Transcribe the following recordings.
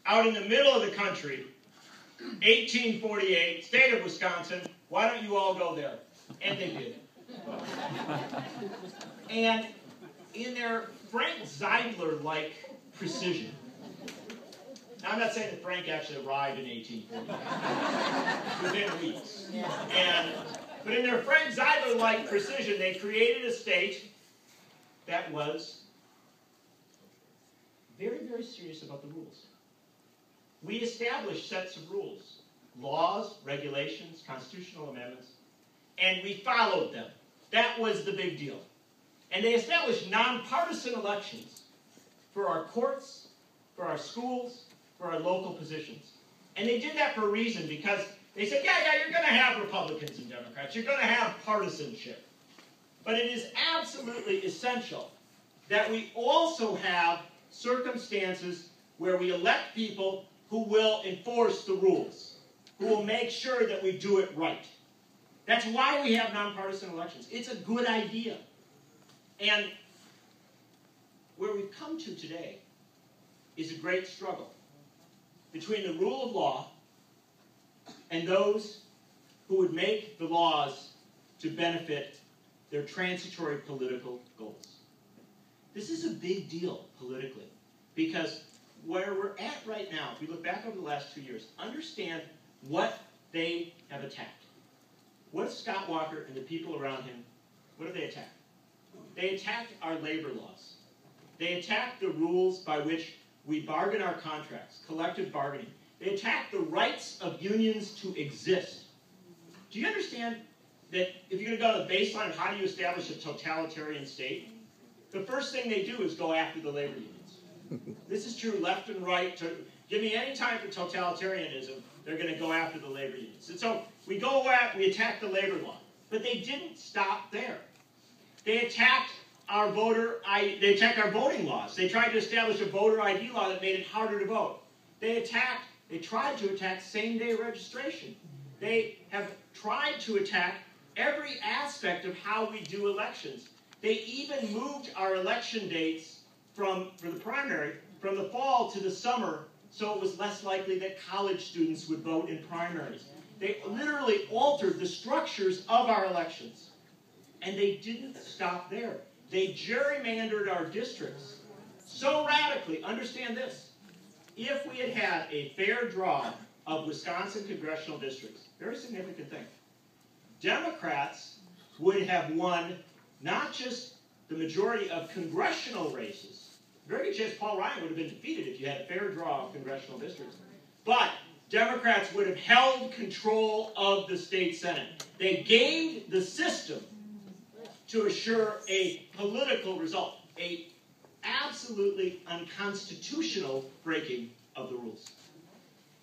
out in the middle of the country, 1848, state of Wisconsin, why don't you all go there? And they did. And in their Frank Zeidler-like precision, now I'm not saying that Frank actually arrived in 1848, within weeks. But in their Frank Zeidler-like precision, they created a state that was very, very serious about the rules. We established sets of rules, laws, regulations, constitutional amendments, and we followed them. That was the big deal. And they established nonpartisan elections for our courts, for our schools, for our local positions. And they did that for a reason, because they said, yeah, you're going to have Republicans and Democrats. You're going to have partisanship. But it is absolutely essential that we also have circumstances where we elect people who will enforce the rules, who will make sure that we do it right. That's why we have nonpartisan elections. It's a good idea. And where we've come to today is a great struggle between the rule of law and those who would make the laws to benefit their transitory political goals. This is a big deal politically, because where we're at right now, if we look back over the last 2 years, understand what they have attacked. What has Scott Walker and the people around him, what have they attacked? They attacked our labor laws. They attacked the rules by which we bargain our contracts, collective bargaining. They attacked the rights of unions to exist. Do you understand that if you're going to go to the baseline of how do you establish a totalitarian state, the first thing they do is go after the labor unions. This is true left and right. Give me any time for totalitarianism, they're going to go after the labor unions. And so we go out, we attack the labor law. But they didn't stop there. They attacked our voting laws. They tried to establish a voter ID law that made it harder to vote. They tried to attack same-day registration. They have tried to attack every aspect of how we do elections. They even moved our election dates for the primary from the fall to the summer, so it was less likely that college students would vote in primaries. They literally altered the structures of our elections. And they didn't stop there. They gerrymandered our districts so radically. Understand this. If we had had a fair draw of Wisconsin congressional districts, very significant thing, Democrats would have won not just the majority of congressional races. Very good chance Paul Ryan would have been defeated if you had a fair draw of congressional districts. But Democrats would have held control of the state Senate. They gamed the system to assure a political result, an absolutely unconstitutional breaking of the rules.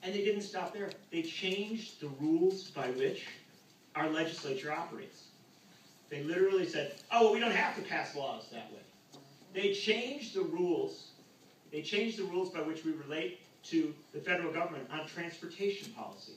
And they didn't stop there. They changed the rules by which our legislature operates. They literally said, oh, well, we don't have to pass laws that way. They changed the rules. They changed the rules by which we relate to the federal government on transportation policy.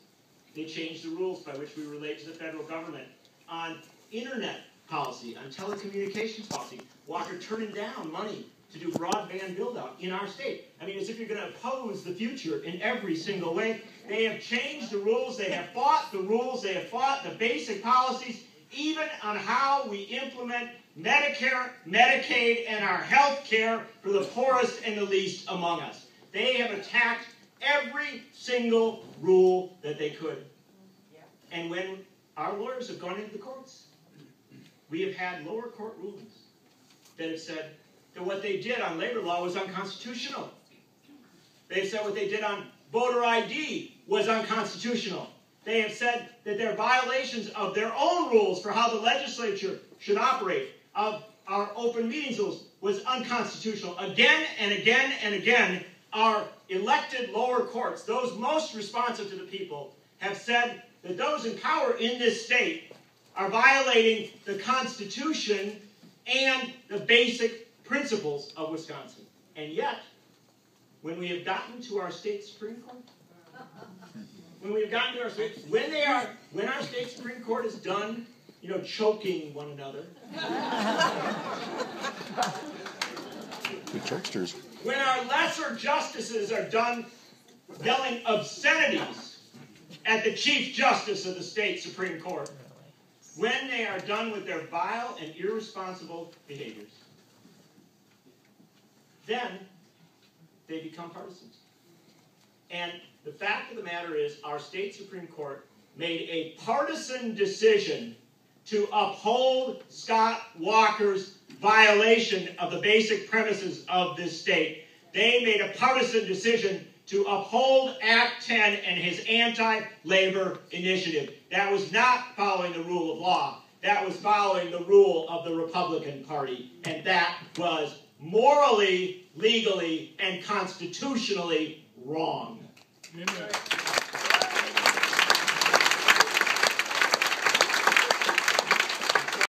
They changed the rules by which we relate to the federal government on internet policy, on telecommunications policy. Walker turning down money to do broadband build-out in our state. I mean, as if you're going to oppose the future in every single way. They have changed the rules. They have fought the rules. They have fought the basic policies, even on how we implement Medicare, Medicaid, and our health care for the poorest and the least among us. They have attacked every single rule that they could. And when our lawyers have gone into the courts, we have had lower court rulings that have said that what they did on labor law was unconstitutional. They have said what they did on voter ID was unconstitutional. They have said that their violations of their own rules for how the legislature should operate, of our open meetings rules, was unconstitutional. Again and again and again, our elected lower courts, those most responsive to the people, have said that those in power in this state are violating the Constitution and the basic principles of Wisconsin. And yet, when we have gotten to our state Supreme Court, when our state Supreme Court is done, choking one another. Good tricksters. When our lesser justices are done yelling obscenities at the Chief Justice of the state Supreme Court when they are done with their vile and irresponsible behaviors. Then they become partisans. And the fact of the matter is, our state Supreme Court made a partisan decision to uphold Scott Walker's violation of the basic premises of this state. They made a partisan decision to uphold Act 10 and his anti-labor initiative. That was not following the rule of law. That was following the rule of the Republican Party. And that was morally, legally, and constitutionally wrong. Amen.